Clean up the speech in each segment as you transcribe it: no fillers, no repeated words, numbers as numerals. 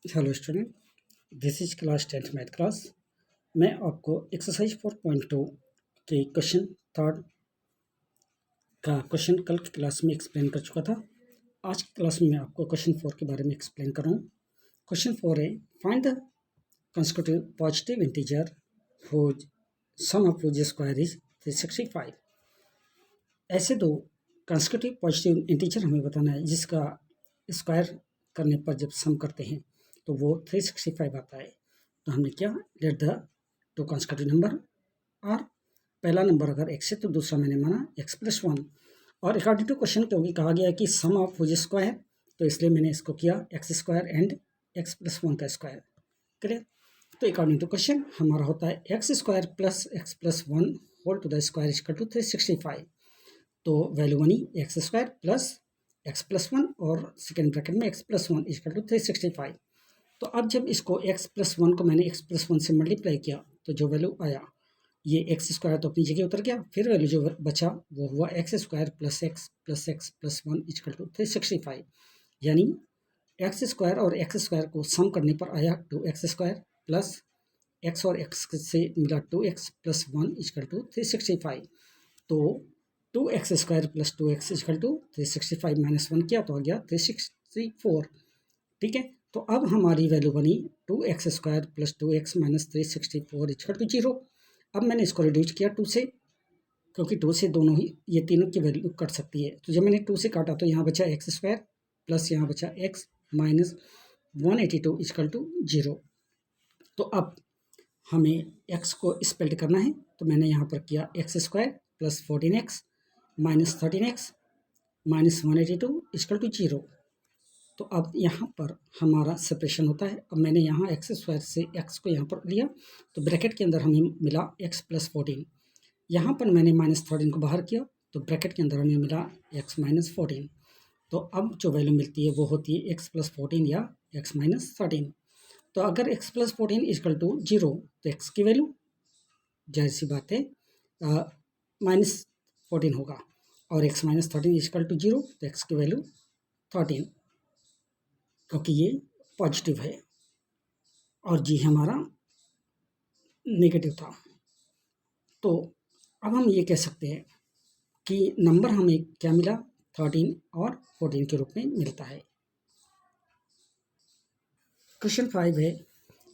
Hello student, this is class 10th math class. मैं आपको exercise 4.2 के क्वेश्चन थर्ड का क्वेश्चन कल की क्लास में एक्सप्लेन कर चुका था। आज की क्लास में मैं आपको क्वेश्चन 4 के बारे में एक्सप्लेन कर रहा हूँ। क्वेश्चन 4 है, find the consecutive positive integer whose sum of whose square is 365। ऐसे दो कंसेक्यूटिव पॉजिटिव इंटीजर हमें बताना है जिसका स्क्वायर करने पर जब सम करते हैं तो वो 365 आता है। तो हमने क्या, let the two consecutive number और पहला नंबर अगर x है तो दूसरा मैंने माना x+1। और अकॉर्डिंग टू क्वेश्चन क्योंकि कहा गया है कि सम ऑफ हुज स्क्वायर, तो इसलिए मैंने इसको किया x² एंड x+1 का स्क्वायर। क्लियर। तो अकॉर्डिंग टू क्वेश्चन हमारा होता है x² plus x+1 whole to the square equal to 365। तो वैल्यू बनी x² प्लस x+1 और सेकेंड ब्रैकेट में x+1 इक्वल टू 365। तो अब जब इसको x+1 को मैंने x+1 से मल्टीप्लाई किया तो जो वैल्यू आया ये x² तो अपनी जगह उतर गया, फिर वैल्यू जो बचा वो हुआ x² plus x plus x+1 equal to 365। यानी x² और x² को सम करने पर आया 2x² प्लस x और x से मिला 2x प्लस 1 इक्वल टू 365। तो 2x² plus 2x equal to 365 minus 1 किया तो आ गया 364। ठीक है। तो अब हमारी वैल्यू बनी 2x² plus 2x minus 364 equal to 0। अब मैंने इसको रिड्यूस किया 2 से, क्योंकि 2 से दोनों ही ये तीनों की वैल्यू कट सकती है। तो जब मैंने 2 से काटा तो यहाँ बचा x² प्लस यहाँ बचा x माइनस 182 इक्वल टू 0। तो अब हमें x को स्पेल्ड करना है, तो मैंने यहाँ पर किया x² plus 14x minus 13x minus 182 equal to 0। तो अब यहाँ पर हमारा सेपरेशन होता है। अब मैंने यहाँ x² से x को यहाँ पर लिया तो ब्रैकेट के अंदर हमें मिला x प्लस 14। यहाँ पर मैंने माइनस 13 को बाहर किया तो ब्रैकेट के अंदर हमें मिला x माइनस 14। तो अब जो वैल्यू मिलती है वो होती है x प्लस 14 या x माइनस 13। तो अगर x प्लस 14 इक्वल टू 0 तो x की वैल्यू जाहिर सी बात है माइनस 14 होगा, और x माइनस 13 इक्वल टू 0 तो x की वैल्यू 13, क्योंकि ये पॉजिटिव है और जी हमारा नेगेटिव था। तो अब हम ये कह सकते हैं कि नंबर हमें क्या मिला, 13 और 14 के रूप में मिलता है। क्वेश्चन 5 है,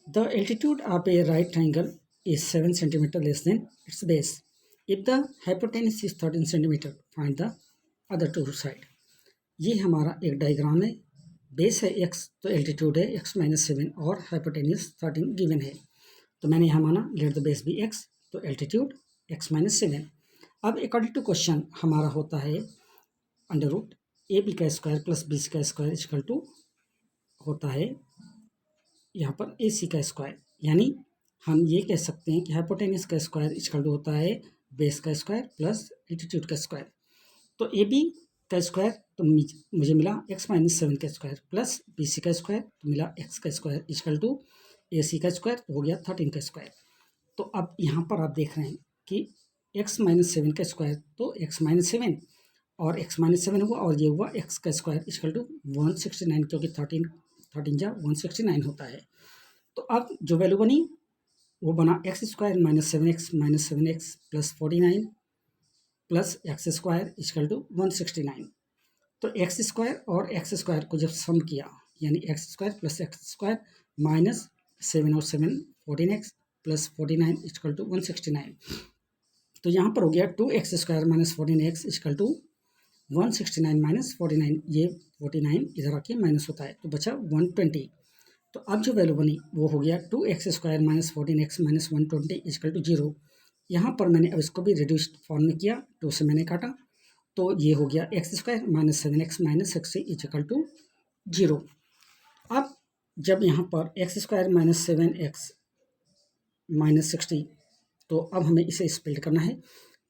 the altitude of a right triangle is 7 centimetre less than its base. If the hypotenuse is 13 centimetre find the other two side. ये हमारा एक डायग्राम है। बेस है x तो एल्टीट्यूड है x माइनस 7 और हाइपोटेनियस 13 गिवन है। तो मैंने यहाँ माना let the base be x, तो एल्टीट्यूड x माइनस 7। अब अकॉर्डिंग टू क्वेश्चन हमारा होता है अंडर रूट ए बी का स्क्वायर प्लस बी सी का स्क्वायर इक्वल टू होता है यहाँ पर ए सी का स्क्वायर। यानी हम ये कह सकते हैं कि हाइपोटेनियस का स्क्वायर इक्वल टू होता है बेस का स्क्वायर प्लस एल्टीट्यूड का स्क्वायर। तो ए बी का स्क्वायर तो मुझे मिला x माइनस 7 का स्क्वायर प्लस बी सी का स्क्वायर तो मिला x का स्क्वायर इक्वल टू ए सी का स्क्वायर तो हो गया 13 का स्क्वायर। तो अब यहाँ पर आप देख रहे हैं कि x माइनस 7 का स्क्वायर तो x माइनस 7 और x माइनस 7 हुआ और ये हुआ x का स्क्वायर इक्वल टू 169, क्योंकि 13 जा 169 होता है। तो अब जो वैल्यू बनी वो बना x² minus 7x plus 49 plus x² equal to 169। तो x² और x² को जब सम किया यानी x² प्लस x² माइनस 7 और 7 14x प्लस 49 इक्वल टू 169। तो यहाँ पर हो गया 2x² minus 14x equal to 169 minus 49। ये 49 इधर आके माइनस होता है तो बचा 120। तो अब जो वैल्यू बनी वो हो गया 2x² minus 14x minus 120 equal to 0। यहाँ पर मैंने अब इसको भी रिड्यूस्ड फॉर्म में किया, 2 से मैंने काटा तो ये हो गया x² minus 7x minus 60 equal to 0। अब जब यहाँ पर x² माइनस 7x माइनस 60, तो अब हमें इसे स्प्लिट करना है।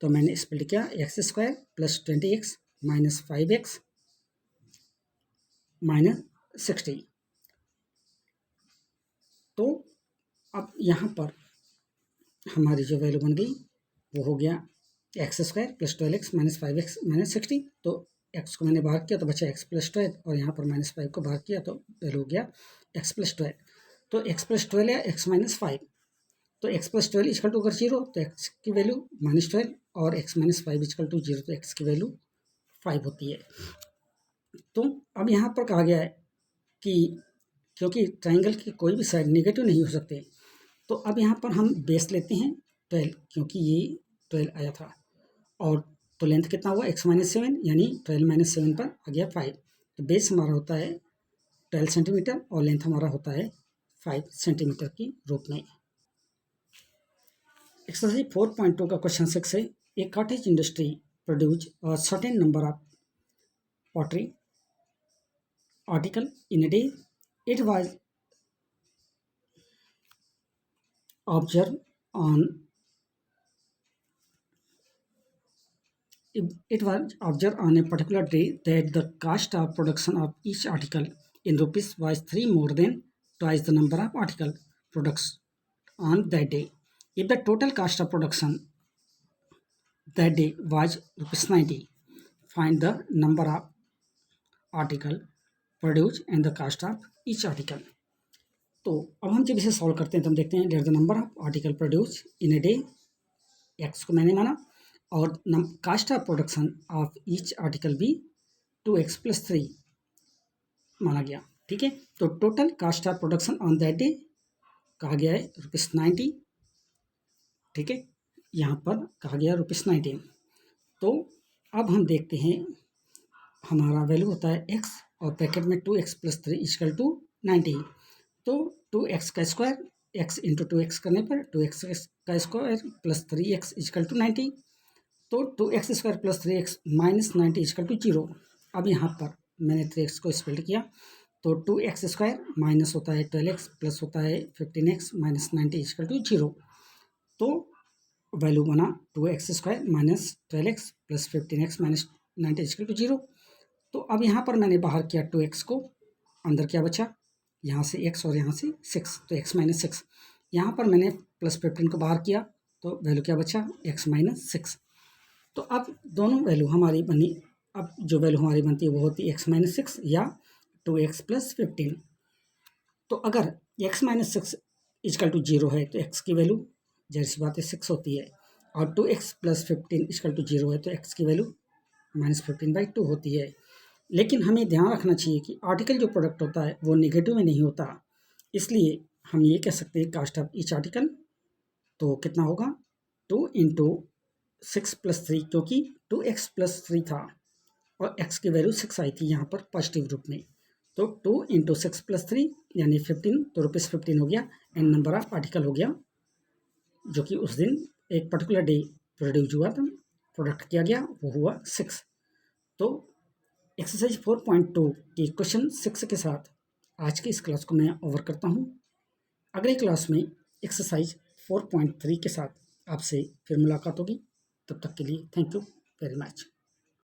तो मैंने स्प्लिट किया x² plus 20x minus 5x minus 60। तो अब यहाँ पर हमारी जो वैल्यू बन गई वो हो गया x² plus 12x minus 5x minus 60। तो एक्स को मैंने बाहर किया तो बचा x+12 और यहाँ पर -5 को बाहर किया तो वैल्यू हो गया x+12। तो x+12 या x-5, तो x+12 इक्वल टू अगर 0 तो x की वैल्यू -12 और x-5 इक्वल टू 0 तो x की वैल्यू 5 होती है। तो अब यहाँ पर कहा गया है कि क्योंकि ट्राइंगल की कोई भी साइड नेगेटिव नहीं हो सकते, तो अब यहाँ पर हम बेस लेते हैं 12, क्योंकि ये 12 आया था और तो लेंथ कितना हुआ x-7 यानी 12 - 7 पर आ गया 5। तो बेस हमारा होता है 12 सेंटीमीटर और लेंथ हमारा होता है 5 सेंटीमीटर की रूप में। एक्सरसाइज 4.2 का क्वेश्चन 6 है, a cottage industry produce a certain number of pottery article in a day. It was observed on a particular day that the cost of production of each article in rupees was 3 more than twice the number of article products on that day. If the total cost of production that day was rupees 90, find the number of article produced and the cost of each article. तो अब हम जब इसे solve करते हैं तो हम देखते हैं that the number of article produce in a day, x को मैंने माना, और cost of production of each article भी 2x+3 माना गया। ठीक है, तो total cost of production on that day कहा गया है ₹90। ठीक है, यहाँ पर कहा गया ₹90। तो अब हम देखते हैं हमारा वैल्यू होता है x और ब्रैकेट में 2x+3 इक्वल टू 90। तो 2x का स्क्वायर x इंटू 2x करने पर 2x का square plus 3x equal to 90। तो 2x square plus 3x minus 90 equal to 0। अब यहाँ पर मैंने 3x को स्प्लिट किया तो 2x स्क्वायर माइनस होता है 12x प्लस होता है 15x माइनस 90 इक्वल टू 0। तो वैल्यू बना 2x square minus 12x plus 15x minus 90 equal to 0। तो अब यहाँ पर मैंने बाहर किया 2x को, अंदर क्या बचा, यहाँ से x और यहाँ से 6, तो x - 6। यहाँ पर मैंने प्लस 15 को बाहर किया तो वैल्यू क्या बचा, x - 6। तो अब दोनों वैल्यू हमारी बनी, अब जो वैल्यू हमारी बनती है वो होती है x - 6 या 2x + 15। तो अगर x - 6 इक्वल टू 0 है तो x की वैल्यू जाहिर सी बात है 6 होती है, और 2x + 15 इक्वल टू 0 है तो x की वैल्यू -15/2 होती है। लेकिन हमें ध्यान रखना चाहिए कि आर्टिकल जो प्रोडक्ट होता है वो नेगेटिव में नहीं होता, इसलिए हम ये कह सकते हैं कास्ट ऑफ ईच आर्टिकल तो कितना होगा 2 × 6 + 3, क्योंकि 2x + 3 था और x की वैल्यू 6 आई थी यहाँ पर पॉजिटिव रूप में। तो 2 × 6 + 3 यानी 15, तो ₹15 हो गया एंड नंबर ऑफ आर्टिकल हो गया जो कि उस दिन एक पर्टिकुलर डे प्रोड्यूस हुआ था, प्रोडक्ट किया गया, वो हुआ 6। तो एक्सरसाइज 4.2 के क्वेश्चन 6 के साथ आज की इस क्लास को मैं ओवर करता हूँ। अगले क्लास में एक्सरसाइज 4.3 के साथ आपसे फिर मुलाकात होगी। तब तक के लिए थैंक यू वेरी मच।